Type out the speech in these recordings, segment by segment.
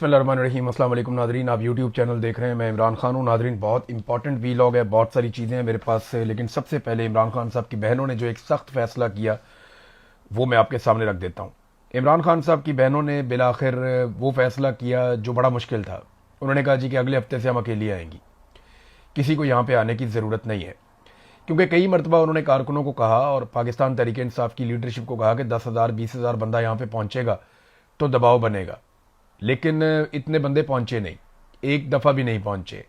बिस्मिल्लाहिर्रहमानिर्रहीम। अस्सलाम वालेकुम नादरीन, आप यूट्यूब चैनल देख रहे हैं। मैं इमरान खान हूँ। नादरीन, बहुत इंपॉर्टेंट वीलॉग है, बहुत सारी चीज़ें हैं मेरे पास से, लेकिन सबसे पहले इमरान खान साहब की बहनों ने जो एक सख्त फैसला किया वो मैं आपके सामने रख देता हूँ। इमरान खान साहब की बहनों ने बिलाखिर वो फैसला किया जो बड़ा मुश्किल था। उन्होंने कहा जी कि अगले हफ्ते से हम अकेली आएंगी, किसी को यहाँ पर आने की ज़रूरत नहीं है। क्योंकि कई मरतबा उन्होंने कारकुनों को कहा और पाकिस्तान तहरीक इंसाफ की लीडरशिप को कहा कि 10,000 20,000 बंदा यहाँ पे पहुँचेगा तो दबाव बनेगा, लेकिन इतने बंदे पहुंचे नहीं, एक दफ़ा भी नहीं पहुंचे।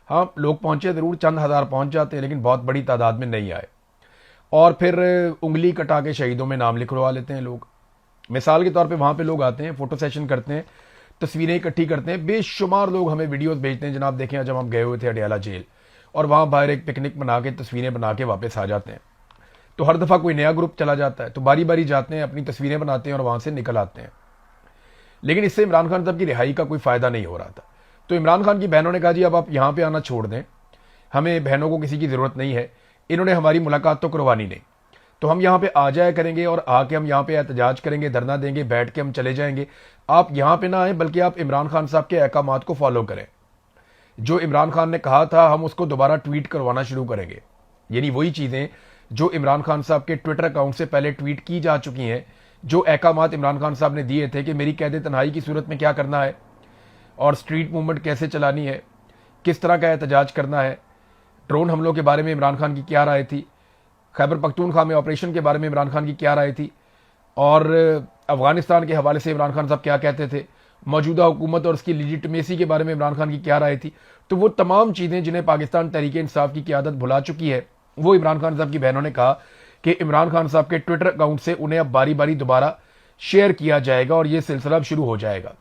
हाँ, लोग पहुंचे ज़रूर, चंद हज़ार पहुंच जाते हैं, लेकिन बहुत बड़ी तादाद में नहीं आए। और फिर उंगली कटा के शहीदों में नाम लिखवा लेते हैं लोग। मिसाल के तौर पे वहाँ पे लोग आते हैं, फ़ोटो सेशन करते हैं, तस्वीरें इकट्ठी करते हैं। बेशुमार लोग हमें वीडियोज़ भेजते हैं, जनाब देखें जब हम गए हुए थे अडियाला जेल, और वहाँ बाहर एक पिकनिक बना के तस्वीरें बना के वापस आ जाते हैं। तो हर दफ़ा कोई नया ग्रुप चला जाता है, तो बारी बारी जाते हैं, अपनी तस्वीरें बनाते हैं और वहाँ से निकल आते हैं। लेकिन इससे इमरान खान साहब की रिहाई का कोई फ़ायदा नहीं हो रहा था। तो इमरान खान की बहनों ने कहा जी अब आप यहाँ पे आना छोड़ दें, हमें बहनों को किसी की ज़रूरत नहीं है, इन्होंने हमारी मुलाकात तो करवानी नहीं, तो हम यहाँ पे आ जाया करेंगे और आके हम यहाँ पे एहतजाज करेंगे, धरना देंगे, बैठ के हम चले जाएंगे। आप यहाँ पे ना आए, बल्कि आप इमरान खान साहब के अहकामात को फॉलो करें। जो इमरान खान ने कहा था हम उसको दोबारा ट्वीट करवाना शुरू करेंगे, यानी वही चीज़ें जो इमरान खान साहब के ट्विटर अकाउंट से पहले ट्वीट की जा चुकी हैं, जो अहकामात इमरान खान साहब ने दिए थे कि मेरी कैद तन्हाई की सूरत में क्या करना है, और स्ट्रीट मूवमेंट कैसे चलानी है, किस तरह का एहतजाज करना है, ड्रोन हमलों के बारे में इमरान खान की क्या राय थी, खैबर पख्तूनख्वा में ऑपरेशन के बारे में इमरान खान की क्या राय थी, और अफगानिस्तान के हवाले से इमरान खान साहब क्या कहते थे, मौजूदा हुकूमत और उसकी लिजिटमेसी के बारे में इमरान खान की क्या राय थी। तो वो तमाम चीज़ें जिन्हें पाकिस्तान तहरीक इंसाफ की क़यादत भुला चुकी है, वो इमरान खान साहब की बहनों ने कहा कि इमरान खान साहब के ट्विटर अकाउंट से उन्हें अब बारी बारी दोबारा शेयर किया जाएगा और ये सिलसिला अब शुरू हो जाएगा।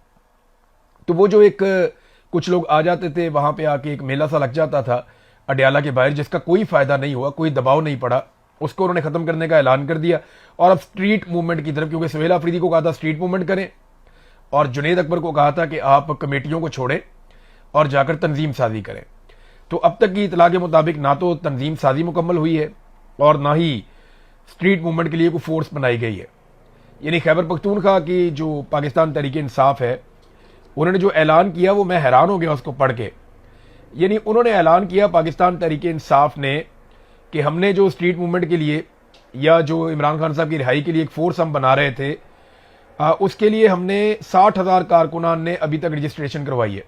तो वो जो एक कुछ लोग आ जाते थे, वहाँ पे आके एक मेला सा लग जाता था अडियाला के बाहर, जिसका कोई फ़ायदा नहीं हुआ, कोई दबाव नहीं पड़ा, उसको उन्होंने ख़त्म करने का ऐलान कर दिया। और अब स्ट्रीट मूवमेंट की तरफ, क्योंकि सुहेल अफरीदी को कहा था स्ट्रीट मूवमेंट करें और जुनैद अकबर को कहा था कि आप कमेटियों को छोड़ें और जाकर तंजीम साजी करें। तो अब तक की इतला के मुताबिक ना तो तंजीम साजी मुकम्मल हुई है और ना ही स्ट्रीट मूवमेंट के लिए कोई फोर्स बनाई गई है। यानी खैबर पख्तूनख्वा की जो पाकिस्तान तहरीक इंसाफ है, उन्होंने जो ऐलान किया वो मैं हैरान हो गया उसको पढ़ के। यानी उन्होंने ऐलान किया पाकिस्तान तहरीक इंसाफ ने कि हमने जो स्ट्रीट मूवमेंट के लिए या जो इमरान खान साहब की रिहाई के लिए एक फोर्स हम बना रहे थे, उसके लिए हमने 60,000 कारकुनान ने अभी तक रजिस्ट्रेशन करवाई है।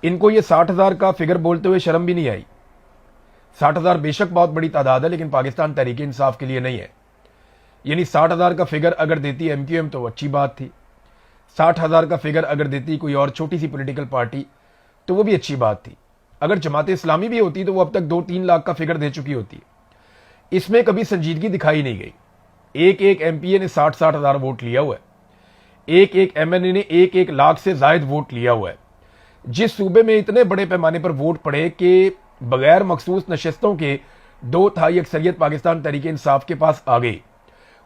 इनको ये 60,000 का फिगर बोलते हुए शर्म भी नहीं आई। 60,000 बेशक बहुत बड़ी तादाद है, लेकिन पाकिस्तान तहरीक इंसाफ के लिए नहीं है। यानी 60,000 का फिगर अगर देती MQM तो अच्छी बात थी, 60,000 का फिगर अगर देती कोई और छोटी सी पॉलिटिकल पार्टी तो वो भी अच्छी बात थी। अगर जमात इस्लामी भी होती तो वो अब तक 2-3 लाख का फिगर दे चुकी होती। इसमें कभी संजीदगी दिखाई नहीं गई। एक एक MPA ने 60-60 हज़ार वोट लिया हुआ है, एक एक MNA ने 1-1 लाख से जायद वोट लिया हुआ है। जिस सूबे में इतने बड़े पैमाने पर वोट पड़े कि बगैर मखसूस नशस्तों के 2/3 अक्सरियत पाकिस्तान तहरीक इंसाफ के पास आ गई,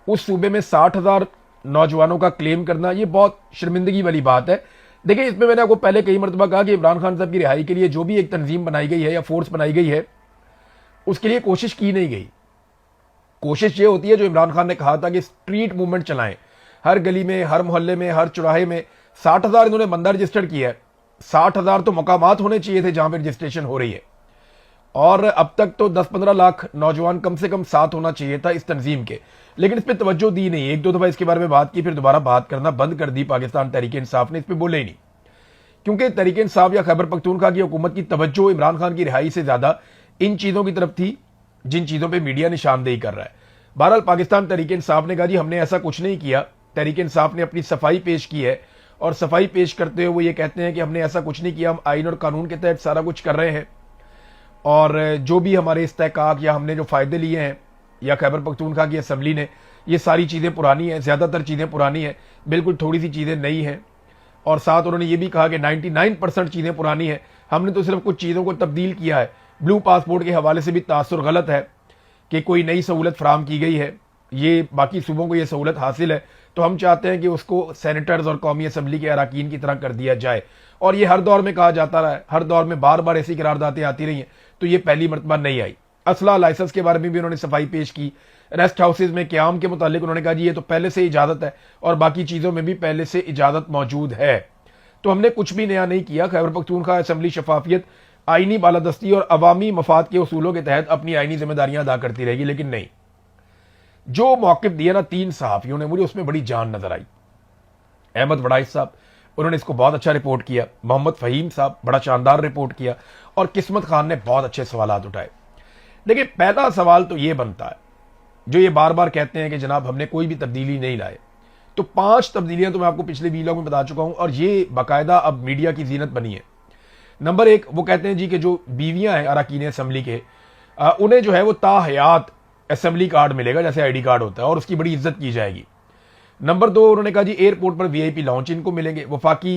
उस सूबे में 60,000 नौजवानों का क्लेम करना ये बहुत शर्मिंदगी वाली बात है। देखिए, इसमें मैंने आपको पहले कई मरतबा कहा कि इमरान खान साहब की रिहाई के लिए जो भी एक तंजीम बनाई गई है या फोर्स बनाई गई है, उसके लिए कोशिश की नहीं गई। कोशिश ये होती है जो इमरान खान ने कहा था कि स्ट्रीट मूवमेंट चलाएं, हर गली में, हर मोहल्ले में, हर चौराहे में। 60,000 इन्होंने बंदा रजिस्टर्ड किया है, 60,000 तो मकामात होने चाहिए थे जहां पर रजिस्ट्रेशन हो रही है, और अब तक तो 10-15 लाख नौजवान कम से कम साथ होना चाहिए था इस तंजीम के। लेकिन इस पर तवज्जो दी नहीं। 1-2 दफा इसके बारे में बात की, फिर दोबारा बात करना बंद कर दी पाकिस्तान तहरीक इंसाफ ने, इस पर बोले ही नहीं। क्योंकि तहरीक इंसाफ या खैबर पख्तूनख्वा की हुकूमत की तवज्जो इमरान खान की रिहाई से ज्यादा इन चीजों की तरफ थी जिन चीजों पर मीडिया निशानदेही कर रहा है। बहरहाल पाकिस्तान तहरीक इंसाफ ने कहा जी हमने ऐसा कुछ नहीं किया। तहरीक इंसाफ ने अपनी सफाई पेश की है, और सफाई पेश करते हुए वो ये कहते हैं कि हमने ऐसा कुछ नहीं किया, हम आइन और कानून के तहत सारा कुछ कर रहे हैं, और जो भी हमारे इस्तेहकाक या हमने जो फ़ायदे लिए हैं या खैबर पख्तूनख्वा की असम्बली ने, ये सारी चीज़ें पुरानी हैं, ज़्यादातर चीज़ें पुरानी हैं, बिल्कुल थोड़ी सी चीज़ें नई हैं। और साथ उन्होंने ये भी कहा कि 99% चीज़ें पुरानी हैं, हमने तो सिर्फ कुछ चीज़ों को तब्दील किया है। ब्लू पासपोर्ट के हवाले से भी तासुर गलत है कि कोई नई सहूलत फराम की गई है, ये बाकी सूबों को ये सहूलत हासिल है, तो हम चाहते हैं कि उसको सेनेटर्स और कौमी असम्बली के अरकान की तरह कर दिया जाए। और ये हर दौर में कहा जाता रहा है, हर दौर में बार बार ऐसी करारदातें आती रही हैं, तो ये पहली मरतबा नहीं आई। असला लाइसेंस के बारे में भी उन्होंने सफाई पेश की। रेस्ट हाउसेज में क्याम के मुतालिक उन्होंने कहा जी ये तो पहले से इजाजत है और बाकी चीज़ों में भी पहले से इजाजत मौजूद है। तो हमने कुछ भी नया नहीं किया। खैबर पख्तूनख्वा असेंबली शफाफियत, आईनी बालादस्ती और अवामी मफाद के उसूलों के तहत अपनी आईनी जिम्मेदारियां अदा करती रहेगी। लेकिन नहीं, जो मौक़िफ़ दिया ना 3 सहाफ़ियों ने, मुझे उसमें बड़ी जान नजर आई। अहमद वड़ाइश साहब, उन्होंने इसको बहुत अच्छा रिपोर्ट किया। मोहम्मद फ़हीम साहब, बड़ा शानदार रिपोर्ट किया। और किस्मत खान ने बहुत अच्छे सवालात उठाए। देखिए, पहला सवाल तो ये बनता है, जो ये बार बार कहते हैं कि जनाब हमने कोई भी तब्दीली नहीं लाए, तो 5 तब्दीलियां तो मैं आपको पिछले वीलॉग में बता चुका हूं और ये बाकायदा अब मीडिया की जीनत बनी है। नंबर 1, वो कहते हैं जी कि जो बीवियां हैं अरकान असेंबली के, उन्हें जो है वो ताहयात असेंबली कार्ड मिलेगा, जैसे आईडी कार्ड होता है, और उसकी बड़ी इज्जत की जाएगी। नंबर 2, उन्होंने कहा जी एयरपोर्ट पर वीआईपी लॉन्च इनको मिलेंगे, वफाकी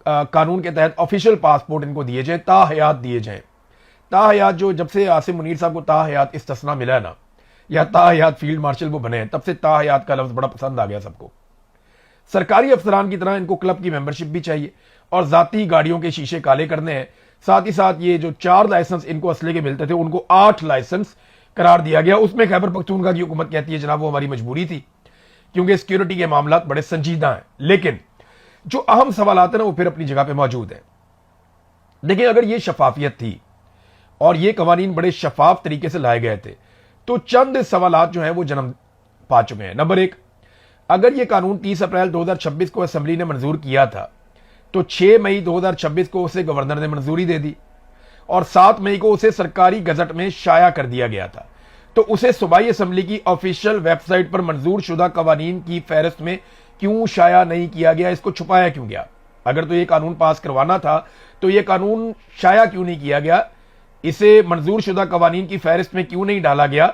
कानून के तहत ऑफिशियल पासपोर्ट इनको दिए जाए, ताहयात दिए जाएं। ताहयात, जो जब से आसिम मुनीर साहब को ताहयात इस्तिस्ना मिला है ना, या ताहयात फील्ड मार्शल वो बने हैं, तब से ताहयात का लफ्ज बड़ा पसंद आ गया सबको। सरकारी अफसरान की तरह इनको क्लब की मेंबरशिप भी चाहिए और जाती गाड़ियों के शीशे काले करने हैं। साथ ही साथ ये जो 4 लाइसेंस इनको असले के मिलते थे, उनको 8 लाइसेंस करार दिया गया। उसमें खैबर पख्तूनख्वा की हुकूमत कहती है जनाब वो हमारी मजबूरी थी, क्योंकि सिक्योरिटी के मामला बड़े संजीदा हैं। लेकिन जो अहम सवाल आते हैं ना, वो फिर अपनी जगह पर मौजूद है। देखिए, अगर ये शफाफियत थी और ये कवानीन बड़े शफाफ तरीके से लाए गए थे, तो चंद सवालात जो हैं वो जन्म पा चुके हैं। नंबर 1, अगर ये कानून 30 अप्रैल 2026 को असेंबली ने मंजूर किया था, तो 6 मई 2026 को उसे गवर्नर ने मंजूरी दे दी और 7 मई को उसे सरकारी गजट में शाया कर दिया गया था। तो उसे सूबाई असेंबली की ऑफिशियल वेबसाइट पर मंजूर शुदा कवानीन की फहरिस्त में क्यों शाया नहीं किया गया? इसको छुपाया क्यों गया? अगर तो ये कानून पास करवाना था, तो ये कानून शाया क्यों नहीं किया गया? इसे मंजूर शुदा कवानीन की फहरिस्त में क्यों नहीं डाला गया?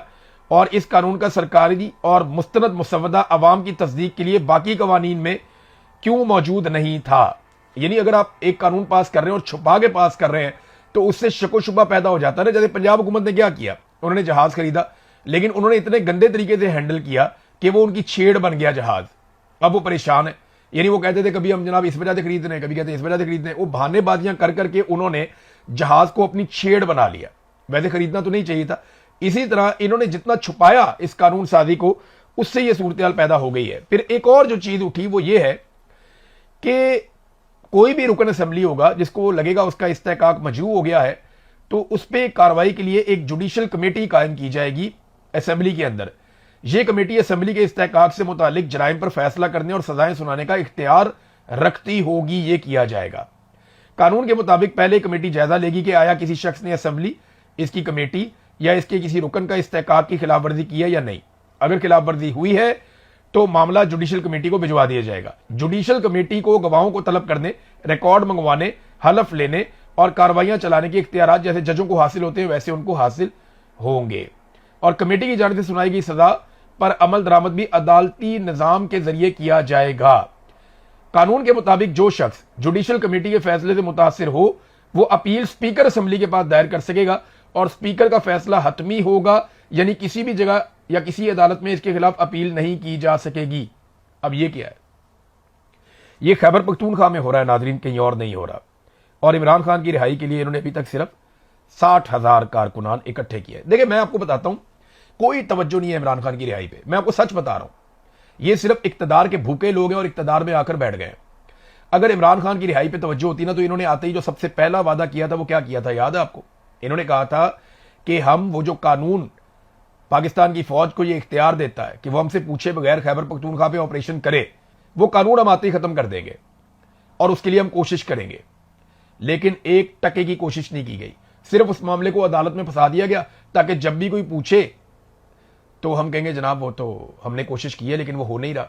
और इस कानून का सरकारी और मुस्तनद मुसवदा अवाम की तस्दीक के लिए बाकी कवानीन में क्यों मौजूद नहीं था? यानी अगर आप एक कानून पास कर रहे हैं और छुपा के पास कर रहे हैं, तो उससे शको शुबा पैदा हो जाता है ना। जैसे पंजाब हुकूमत ने क्या किया, उन्होंने जहाज खरीदा, लेकिन उन्होंने इतने गंदे तरीके से हैंडल किया कि वो उनकी छेड़ बन गया जहाज। अब वो परेशान है। यानी वो कहते थे कभी हम जनाब इस वजह से खरीद रहे हैं, कभी कहते हैं इस वजह से खरीद रहे हैं। वो बहानेबाजियां कर करके उन्होंने जहाज को अपनी छेड़ बना लिया। वैसे खरीदना तो नहीं चाहिए था। इसी तरह इन्होंने जितना छुपाया इस कानून साजी को, उससे यह सूरत पैदा हो गई है। फिर एक और जो चीज उठी वो ये है कि कोई भी रुकन असेंबली होगा जिसको लगेगा उसका इस्तेहकाक मजरू हो गया है, तो उस पर कार्रवाई के लिए एक जुडिशल कमेटी कायम की जाएगी असेंबली के अंदर। यह कमेटी असेंबली के इस्तेहकाक से मुतालिक जराइम पर फैसला करने और सजाएं सुनाने का इख्तियार रखती होगी। यह किया जाएगा। कानून के मुताबिक पहले कमेटी जायजा लेगी कि आया किसी शख्स ने असेंबली, इसकी कमेटी या इसके किसी रुकन का इस्तेहकाक की खिलाफवर्जी की है या नहीं। अगर खिलाफवर्जी हुई है तो मामला जुडिशल कमेटी को भिजवा दिया जाएगा। जुडिशल कमेटी को गवाहों को तलब करने, रिकॉर्ड मंगवाने, हलफ लेने और कार्रवाइयां चलाने के इख्तियारात जैसे जजों को हासिल होते हैं, वैसे उनको हासिल होंगे। और कमेटी की जानिब से सुनाई गई सजा पर अमल दरामद भी अदालती निजाम के जरिए किया जाएगा। कानून के मुताबिक जो शख्स जुडिशल कमेटी के फैसले से मुतासिर हो, वो अपील स्पीकर असेंबली के पास दायर कर सकेगा और स्पीकर का फैसला हतमी होगा। यानी किसी भी जगह या किसी अदालत में इसके खिलाफ अपील नहीं की जा सकेगी। अब ये क्या है? ये खैबर पख्तूनख्वा में हो रहा है नाजरीन, कहीं और नहीं हो रहा। और इमरान खान की रिहाई के लिए इन्होंने अभी तक सिर्फ 60,000 कारकुनान इकट्ठे किए। देखिए, मैं आपको बताता हूं, कोई तवज्जो नहीं है इमरान खान की रिहाई पे। मैं आपको सच बता रहा हूं। ये सिर्फ इक्तदार के भूखे लोग हैं और इक्तदार में आकर बैठ गए। अगर इमरान खान की रिहाई पे तवज्जो होती ना, तो इन्होंने आते ही जो सबसे पहला वादा किया था वो क्या किया था, याद है आपको? इन्होंने कहा था कि हम वो जो कानून पाकिस्तान की फौज को ये इख्तियार देता है कि वो हमसे पूछे बगैर खैबर पख्तूनख्वा पे ऑपरेशन करे, वो कानून हम आते ही खत्म कर देंगे और उसके लिए हम कोशिश करेंगे। लेकिन 1 टके की कोशिश नहीं की गई। सिर्फ उस मामले को अदालत में फंसा दिया गया ताकि जब भी कोई पूछे तो हम कहेंगे जनाब वो तो हमने कोशिश की है, लेकिन वो हो नहीं रहा।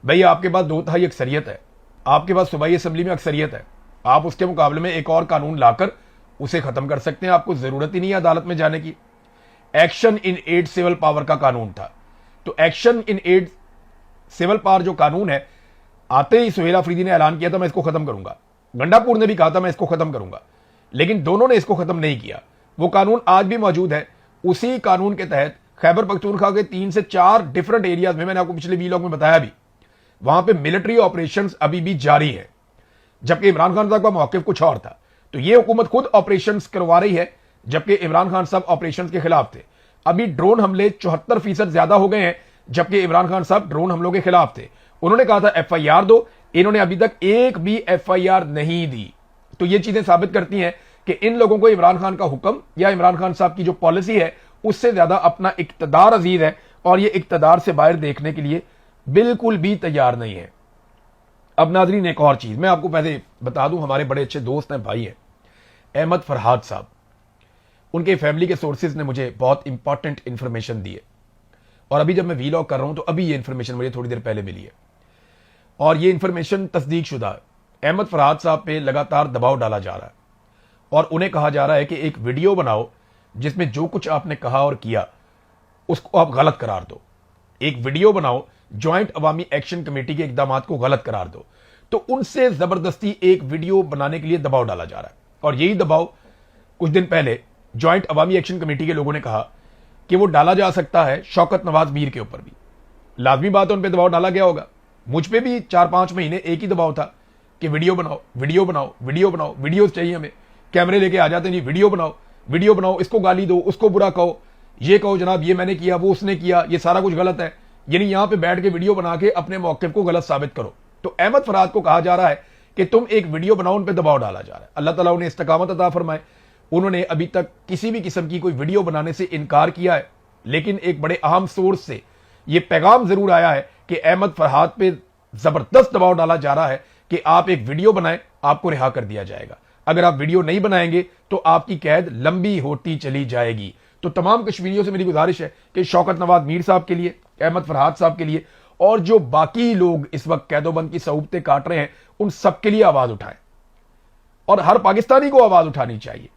भाई, आपके पास 2/3 अक्सरियत है, आपके पास सूबाई असेंबली में अक्सरियत है। आप उसके मुकाबले में एक और कानून लाकर उसे खत्म कर सकते हैं। आपको जरूरत ही नहीं है अदालत में जाने की। Action in aid civil power का कानून था, तो action in aid civil power जो कानून है, आते ही सुहेल अफरीदी ने ऐलान किया था मैं इसको खत्म करूंगा। गंडापुर ने भी कहा था मैं इसको खत्म करूंगा, लेकिन दोनों ने इसको खत्म नहीं किया। वो कानून आज भी मौजूद है। उसी कानून के तहत खैबर पख्तूनख्वा के 3 से 4 डिफरेंट एरियाज में, मैंने आपको पिछले वीलॉग में बताया भी, वहां पे मिलिट्री ऑपरेशंस अभी भी जारी है, जबकि इमरान खान साहब का मौक़िफ़ कुछ और था। तो ये हुकूमत खुद ऑपरेशंस करवा रही है, जबकि इमरान खान साहब ऑपरेशंस के खिलाफ थे। अभी ड्रोन हमले 74% ज्यादा हो गए हैं, जबकि इमरान खान साहब ड्रोन हमलों के खिलाफ थे। उन्होंने कहा था FIR दो, इन्होंने अभी तक एक भी एफआईआर नहीं दी। तो ये चीजें साबित करती हैं कि इन लोगों को इमरान खान का हुक्म या इमरान खान साहब की जो पॉलिसी है उससे ज्यादा अपना इक्तदार अजीज है, और ये इक्तदार से बाहर देखने के लिए बिल्कुल भी तैयार नहीं है। अब नाज़रीन, एक और चीज मैं आपको पहले बता दूं, हमारे बड़े अच्छे दोस्त हैं, भाई हैं, अहमद फरहाद साहब। उनके फैमिली के सोर्सेज ने मुझे बहुत इंपॉर्टेंट इंफॉर्मेशन दी है, और अभी जब मैं वीलॉग कर रहा हूं तो अभी ये इंफॉर्मेशन मुझे थोड़ी देर पहले मिली है, और ये इंफॉर्मेशन तस्दीक शुदा है। अहमद फरहाद साहब पे लगातार दबाव डाला जा रहा है, और उन्हें कहा जा रहा है कि एक वीडियो बनाओ जिसमें जो कुछ आपने कहा और किया उसको आप गलत करार दो। एक वीडियो बनाओ, ज्वाइंट अवामी एक्शन कमेटी के इकदाम को गलत करार दो। तो उनसे जबरदस्ती एक वीडियो बनाने के लिए दबाव डाला जा रहा है, और यही दबाव कुछ दिन पहले ज्वाइंट अवामी एक्शन कमेटी के लोगों ने कहा कि वो डाला जा सकता है शौकत नवाज मीर के ऊपर भी। लाजमी बात है, उन पर दबाव डाला गया होगा। मुझ पे भी 4-5 महीने एक ही दबाव था कि वीडियो बनाओ, वीडियो बनाओ, वीडियो बनाओ, वीडियोस चाहिए हमें। कैमरे लेके आ जाते हैं, जी वीडियो बनाओ, वीडियो बनाओ, इसको गाली दो, उसको बुरा कहो, ये कहो जनाब ये मैंने किया, वो उसने किया, ये सारा कुछ गलत है। यानी यहां पे बैठ के वीडियो बना के अपने मौक़िफ़ को गलत साबित करो। तो अहमद फरहाद को कहा जा रहा है कि तुम एक वीडियो बनाओ, उन पर दबाव डाला जा रहा है। अल्लाह ताला उन्हें इस्तकामत अता फरमाए। उन्होंने अभी तक किसी भी किस्म की कोई वीडियो बनाने से इनकार किया है, लेकिन एक बड़े अहम सोर्स से यह पैगाम जरूर आया है कि अहमद फरहाद पे जबरदस्त दबाव डाला जा रहा है कि आप एक वीडियो बनाएं, आपको रिहा कर दिया जाएगा। अगर आप वीडियो नहीं बनाएंगे तो आपकी कैद लंबी होती चली जाएगी। तो तमाम कश्मीरियों से मेरी गुजारिश है कि शौकत नवाज मीर साहब के लिए, अहमद फरहाद साहब के लिए, और जो बाकी लोग इस वक्त कैदोबंद की सऊबतें काट रहे हैं, उन सबके लिए आवाज उठाएं। और हर पाकिस्तानी को आवाज उठानी चाहिए,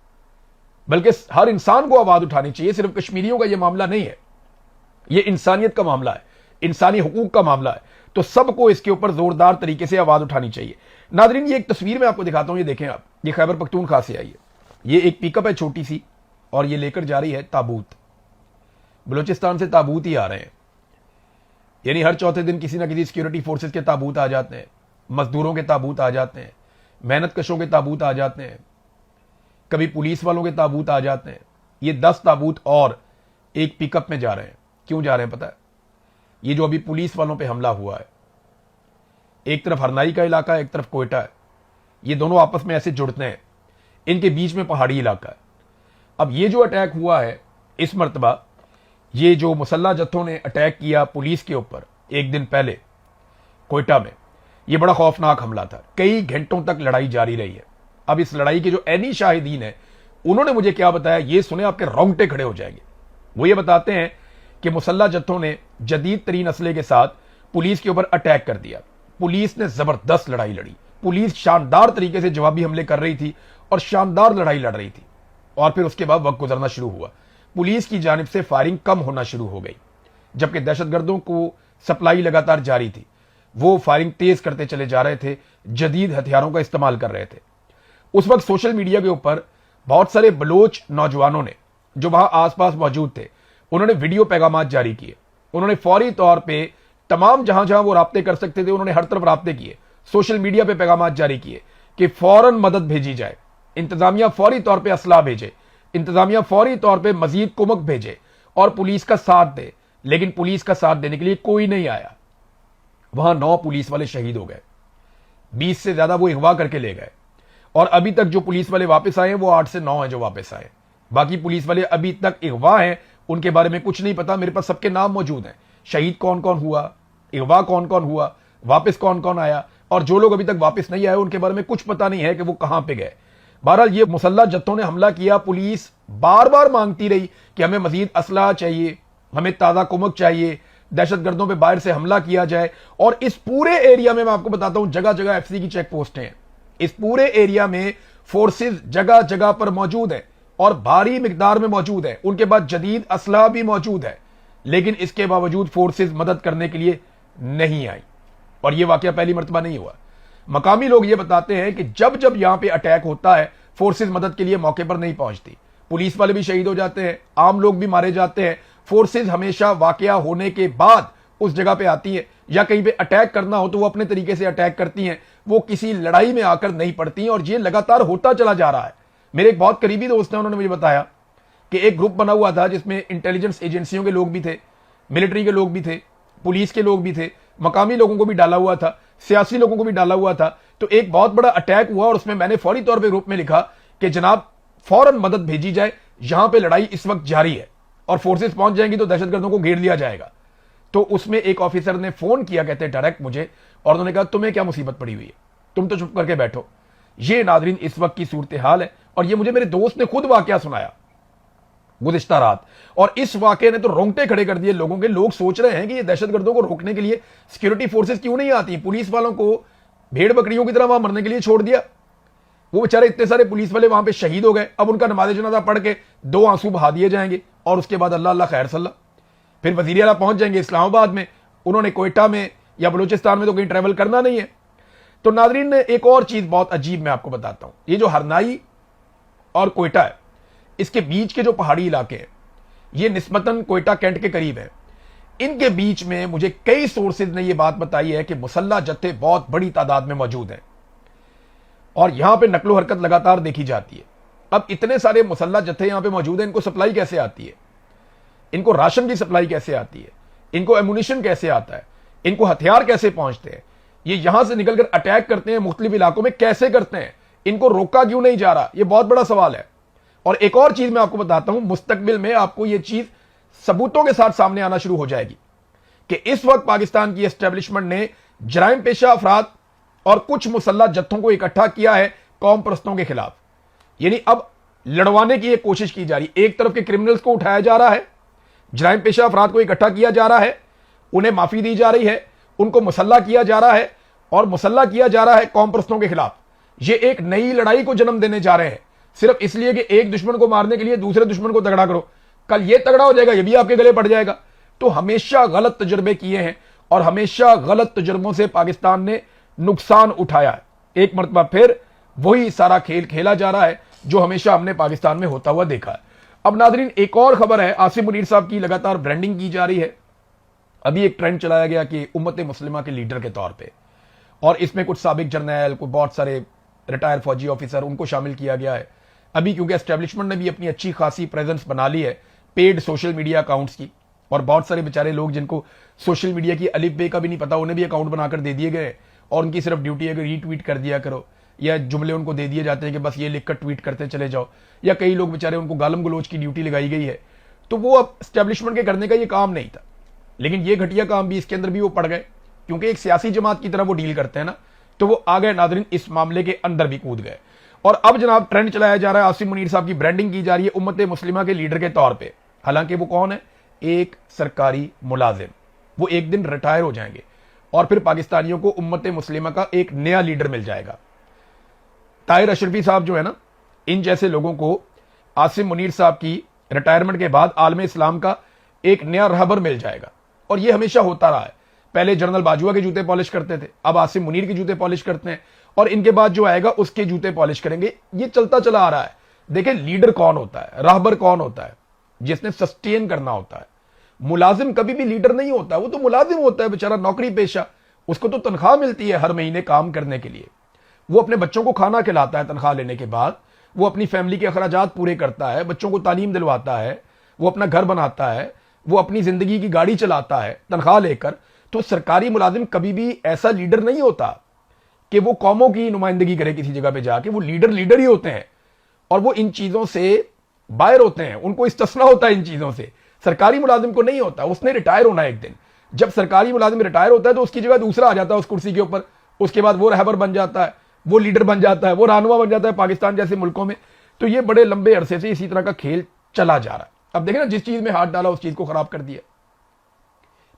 बल्कि हर इंसान को आवाज उठानी चाहिए। सिर्फ कश्मीरियों का यह मामला नहीं है, यह इंसानियत का मामला है, इंसानी हुकूक का मामला है। तो सबको इसके ऊपर जोरदार तरीके से आवाज उठानी चाहिए। नादरीन, ये एक तस्वीर मैं आपको दिखाता हूं, ये देखें आप, ये खैबर पख्तूनख्वा से आई है। ये एक पिकअप है छोटी सी, और ये लेकर जा रही है ताबूत। बलूचिस्तान से ताबूत ही आ रहे हैं, यानी हर चौथे दिन किसी ना किसी सिक्योरिटी फोर्सेस के ताबूत आ जाते हैं, मजदूरों के ताबूत आ जाते हैं, मेहनत कशों के ताबूत आ जाते हैं, कभी पुलिस वालों के ताबूत आ जाते हैं। ये 10 ताबूत और एक पिकअप में जा रहे हैं। क्यों जा रहे हैं पता है? ये जो अभी पुलिस वालों पे हमला हुआ है, एक तरफ हरनाई का इलाका है, एक तरफ कोयटा है, ये दोनों आपस में ऐसे जुड़ते हैं, इनके बीच में पहाड़ी इलाका है। अब ये जो अटैक हुआ है इस मर्तबा, ये जो मुसल्ला जत्थों ने अटैक किया पुलिस के ऊपर एक दिन पहले कोयटा में, ये बड़ा खौफनाक हमला था। कई घंटों तक लड़ाई जारी रही है। अब इस लड़ाई के जो ऐनी शाहिदीन है, उन्होंने मुझे क्या बताया, ये सुने आपके रोंगटे खड़े हो जाएंगे। वो ये बताते हैं कि मुसल्ला जत्थों ने जदीद तरीन असले के साथ पुलिस के ऊपर अटैक कर दिया। पुलिस ने जबरदस्त लड़ाई लड़ी, पुलिस शानदार तरीके से जवाबी हमले कर रही थी और शानदार लड़ाई लड़ रही थी। और फिर उसके बाद वक्त गुजरना शुरू हुआ, पुलिस की जानिब से फायरिंग कम होना शुरू हो गई, जबकि दहशतगर्दों को सप्लाई लगातार जारी थी। वो फायरिंग तेज करते चले जा रहे थे, जदीद हथियारों का इस्तेमाल कर रहे थे। उस वक्त सोशल मीडिया के ऊपर बहुत सारे बलोच नौजवानों ने जो वहां आसपास मौजूद थे, उन्होंने वीडियो पैगाम जारी किए। उन्होंने फौरी तौर पे तमाम जहां जहां वो राब्ते कर सकते थे, उन्होंने हर तरफ राब्ते किए, सोशल मीडिया पे पैगाम जारी किए कि फौरन मदद भेजी जाए, इंतजामिया फौरी तौर पे असला भेजे, इंतजामिया फौरी तौर पे मजीद कुमक भेजे और पुलिस का साथ दे। लेकिन पुलिस का साथ देने के लिए कोई नहीं आया। वहां 9 पुलिस वाले शहीद हो गए, 20 से ज्यादा वो अगवा करके ले गए, और अभी तक जो पुलिस वाले वापस आए हैं वो 8 से 9 हैं जो वापस आए। बाकी पुलिस वाले अभी तक अगवा हैं, उनके बारे में कुछ नहीं पता। मेरे पास सबके नाम मौजूद हैं, शहीद कौन कौन हुआ, अगवा कौन कौन हुआ, वापस कौन कौन आया, और जो लोग अभी तक वापस नहीं आए उनके बारे में कुछ पता नहीं है कि वो कहां पे गए। बहरहाल ये मुसल्ला जत्थों ने हमला किया। पुलिस बार बार मांगती रही कि हमें मजीद असला चाहिए, हमें ताजा कुमक चाहिए, दहशतगर्दों पे बाहर से हमला किया जाए। और इस पूरे एरिया में मैं आपको बताता हूं, जगह जगह एफसी की चेक पोस्टें हैं। इस पूरे एरिया में फोर्सेस जगह जगह पर मौजूद है और भारी मिकदार में मौजूद है। उनके पास जदीद असला भी मौजूद है, लेकिन इसके बावजूद फोर्सेस मदद करने के लिए नहीं आई। और यह वाकया पहली मर्तबा नहीं हुआ। मकामी लोग ये बताते हैं कि जब जब यहां पे अटैक होता है, फोर्सेस मदद के लिए मौके पर नहीं पहुंचती, पुलिस वाले भी शहीद हो जाते हैं, आम लोग भी मारे जाते हैं। फोर्सेस हमेशा वाकया होने के बाद उस जगह पे आती है, या कहीं पे अटैक करना हो तो वो अपने तरीके से अटैक करती हैं, वो किसी लड़ाई में आकर नहीं पड़ती। और ये लगातार होता चला जा रहा है। मेरे एक बहुत करीबी दोस्त हैं, उन्होंने मुझे बताया कि एक ग्रुप बना हुआ था जिसमें इंटेलिजेंस एजेंसियों के लोग भी थे, मिलिट्री के लोग भी थे, पुलिस के लोग भी थे, मकामी लोगों को भी डाला हुआ था, सियासी लोगों को भी डाला हुआ था। तो एक बहुत बड़ा अटैक हुआ और उसमें मैंने फौरी तौर पे ग्रुप में लिखा कि जनाब फौरन मदद भेजी जाए, यहां पे लड़ाई इस वक्त जारी है और फोर्सेस पहुंच जाएंगी तो दहशतगर्दों को घेर लिया जाएगा। तो उसमें एक ऑफिसर ने फोन किया, कहते डायरेक्ट मुझे, और उन्होंने कहा तुम्हें क्या मुसीबत पड़ी हुई है, तुम तो चुप करके बैठो। ये नादरीन इस वक्त की सूरत हाल है और ये मुझे मेरे दोस्त ने खुद वाकया सुनाया गुज़िश्ता रात, और इस वाकये ने तो रोंगटे खड़े कर दिए लोगों के। लोग सोच रहे हैं कि ये दहशतगर्दों को रोकने के लिए सिक्योरिटी फोर्सेस क्यों नहीं आती, पुलिस वालों को भेड़ बकरियों की तरह वहां मरने के लिए छोड़ दिया। वो बेचारे इतने सारे पुलिस वाले वहां पे शहीद हो गए, अब उनका नमाज जनाजा पढ़ के 2 आंसू बहा दिए जाएंगे और उसके बाद अल्लाह अल्लाह खैर सल्ला, फिर वजीर आला पहुंच जाएंगे इस्लामाबाद में। उन्होंने कोयटा में या बलूचिस्तान में तो कहीं ट्रैवल करना नहीं है। तो नादरीन ने एक और चीज बहुत अजीब मैं आपको बताता हूं, ये जो हरनाई और कोयटा है, इसके बीच के जो पहाड़ी इलाके हैं, ये निस्बतन कोयटा कैंट के करीब है। इनके बीच में मुझे कई सोर्सेज ने यह बात बताई है कि मुसल्ला जत्थे बहुत बड़ी तादाद में मौजूद हैं और यहां पे नकलो हरकत लगातार देखी जाती है। अब इतने सारे मुसल्ला जत्थे यहां पे मौजूद हैं, इनको सप्लाई कैसे आती है, इनको राशन की सप्लाई कैसे आती है, इनको एमुनिशन कैसे आता है, इनको हथियार कैसे पहुंचते हैं, ये यहां से निकलकर अटैक करते हैं मुख्तलिफ इलाकों में कैसे करते हैं, इनको रोका क्यों नहीं जा रहा, यह बहुत बड़ा सवाल है। और एक और चीज मैं आपको बताता हूं, मुस्तकबिल में आपको यह चीज सबूतों के साथ सामने आना शुरू हो जाएगी कि इस वक्त पाकिस्तान की एस्टेब्लिशमेंट ने जराइम पेशा अफराद और कुछ मुसल्ला जत्थों को इकट्ठा किया है कौम परस्तों के खिलाफ। यानी अब लड़वाने की एक कोशिश की जा रही है। एक तरफ के क्रिमिनल्स को उठाया जा रहा है, जराइम पेशा अफराद को इकट्ठा किया जा रहा है, उन्हें माफी दी जा रही है, उनको मुसल्ला किया जा रहा है और मुसल्ला किया जा रहा है कौम परस्तों के खिलाफ। ये एक नई लड़ाई को जन्म देने जा रहे हैं, सिर्फ इसलिए कि एक दुश्मन को मारने के लिए दूसरे दुश्मन को तगड़ा करो, कल ये तगड़ा हो जाएगा, ये भी आपके गले पड़ जाएगा। तो हमेशा गलत तजुर्बे किए हैं और हमेशा गलत तजुर्बों से पाकिस्तान ने नुकसान उठाया है। एक मरतबा फिर वही सारा खेल खेला जा रहा है जो हमेशा हमने पाकिस्तान में होता हुआ देखा है। अब नादरीन एक और खबर है, आसिम मुनीर साहब की लगातार ब्रांडिंग की जा रही है। अभी एक ट्रेंड चलाया गया कि उम्मत मुस्लिमा के लीडर के तौर पर, और इसमें कुछ साबिक जर्नैल, कुछ बहुत सारे रिटायर फौजी ऑफिसर, उनको शामिल किया गया है। अभी क्योंकि एस्टेब्लिशमेंट ने भी अपनी अच्छी खासी प्रेजेंस बना ली है पेड सोशल मीडिया अकाउंट्स की, और बहुत सारे बेचारे लोग जिनको सोशल मीडिया की अलिफ बे का भी नहीं पता, उन्हें भी अकाउंट बनाकर दे दिए गए और उनकी सिर्फ ड्यूटी है कि रीट्वीट कर दिया करो, या जुमले उनको दे दिए जाते हैं कि बस ये लिखकर ट्वीट करते चले जाओ, या कई लोग बेचारे उनको गालम गलोच की ड्यूटी लगाई गई है। तो वो अब एस्टेब्लिशमेंट के करने का ये काम नहीं था, लेकिन ये घटिया काम भी इसके अंदर भी वो पड़ गए, क्योंकि एक सियासी जमात की तरह वो डील करते हैं ना, तो वो आ गए नादरीन, इस मामले के अंदर भी कूद गए। और अब जनाब ट्रेंड चलाया जा रहा है, आसिम मुनीर साहब की ब्रांडिंग की जा रही है उम्मत मुस्लिमा के लीडर के तौर पे। हालांकि वो कौन है, एक सरकारी मुलाजिम, वो एक दिन रिटायर हो जाएंगे और फिर पाकिस्तानियों को उम्मत मुस्लिमा का एक नया लीडर मिल जाएगा। ताहिर अशरफी साहब जो है ना, इन जैसे लोगों को आसिम मुनीर साहब की रिटायरमेंट के बाद आलम इस्लाम का एक नया रहबर मिल जाएगा। और ये हमेशा होता रहा है, पहले जनरल बाजुआ के जूते पॉलिश करते थे, अब आसिम मुनीर के जूते पॉलिश करते हैं, और इनके बाद जो आएगा उसके जूते पॉलिश करेंगे। ये चलता चला आ रहा है। देखिए लीडर कौन होता है, राहबर कौन होता है, जिसने सस्टेन करना होता है। मुलाजिम कभी भी लीडर नहीं होता, वो तो मुलाजिम होता है बेचारा, नौकरी पेशा, उसको तो तनख्वाह मिलती है हर महीने काम करने के लिए। वो अपने बच्चों को खाना खिलाता है तनख्वाह लेने के बाद, वो अपनी फैमिली के अखराजात पूरे करता है, बच्चों को तालीम दिलवाता है, वो अपना घर बनाता है, वो अपनी जिंदगी की गाड़ी चलाता है तनख्वाह लेकर। तो सरकारी मुलाजिम कभी भी ऐसा लीडर नहीं होता कि वो कौमों की नुमाइंदगी करे किसी जगह पे जाके। वो लीडर ही होते हैं और वो इन चीजों से बाहर होते हैं, उनको इस्तिस्ना होता है इन चीजों से। सरकारी मुलाजिम को नहीं होता, उसने रिटायर होना है एक दिन। जब सरकारी मुलाजिम रिटायर होता है तो उसकी जगह दूसरा आ जाता है उस कुर्सी के ऊपर, उसके बाद वो रहबर बन जाता है, वो लीडर बन जाता है, वो रहनुमा बन जाता है पाकिस्तान जैसे मुल्कों में। तो ये बड़े लंबे अरसे से इसी तरह का खेल चला जा रहा है। अब देखें ना, जिस चीज में हाथ डाला उस चीज को खराब कर दिया।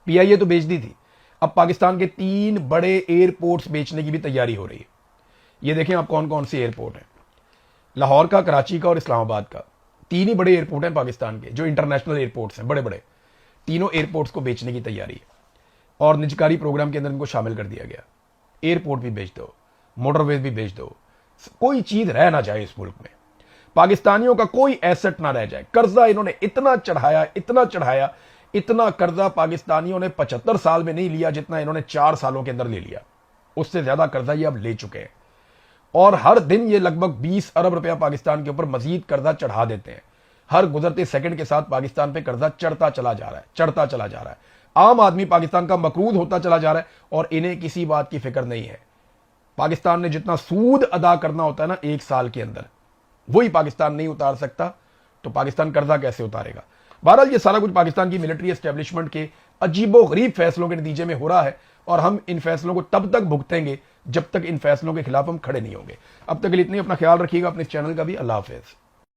पीआईए तो बेच दी थी, अब पाकिस्तान के 3 बड़े एयरपोर्ट्स बेचने की भी तैयारी हो रही है। ये देखें आप कौन कौन से एयरपोर्ट हैं, लाहौर का, कराची का और इस्लामाबाद का। 3 ही बड़े एयरपोर्ट हैं पाकिस्तान के जो इंटरनेशनल एयरपोर्ट्स हैं, बड़े बड़े। तीनों एयरपोर्ट्स को बेचने की तैयारी है और निजकारी प्रोग्राम के अंदर इनको शामिल कर दिया गया। एयरपोर्ट भी बेच दो, मोटरवेज भी बेच दो, कोई चीज रह ना जाए इस मुल्क में, पाकिस्तानियों का कोई एसेट ना रह जाए। कर्जा इन्होंने इतना चढ़ाया, इतना चढ़ाया, इतना कर्जा पाकिस्तानियों ने 75 साल में नहीं लिया जितना इन्होंने 4 सालों के अंदर ले लिया। उससे ज्यादा कर्जा ये अब ले चुके हैं और हर दिन ये लगभग 20 अरब रुपया पाकिस्तान के ऊपर मजीद कर्जा चढ़ा देते हैं। हर गुजरते सेकंड के साथ पाकिस्तान पे कर्जा चढ़ता चला जा रहा है, चढ़ता चला जा रहा है। आम आदमी पाकिस्तान का मकरूद होता चला जा रहा है और इन्हें किसी बात की फिक्र नहीं है। पाकिस्तान ने जितना सूद अदा करना होता है ना 1 साल के अंदर, वही पाकिस्तान नहीं उतार सकता, तो पाकिस्तान कर्जा कैसे उतारेगा। बहरहाल ये सारा कुछ पाकिस्तान की मिलिट्री एस्टेब्लिशमेंट के अजीबो गरीब फैसलों के नतीजे में हो रहा है और हम इन फैसलों को तब तक भुगतेंगे जब तक इन फैसलों के खिलाफ हम खड़े नहीं होंगे। अब तक के लिए इतनी, अपना ख्याल रखिएगा, अपने इस चैनल का भी। अल्लाह हाफिज।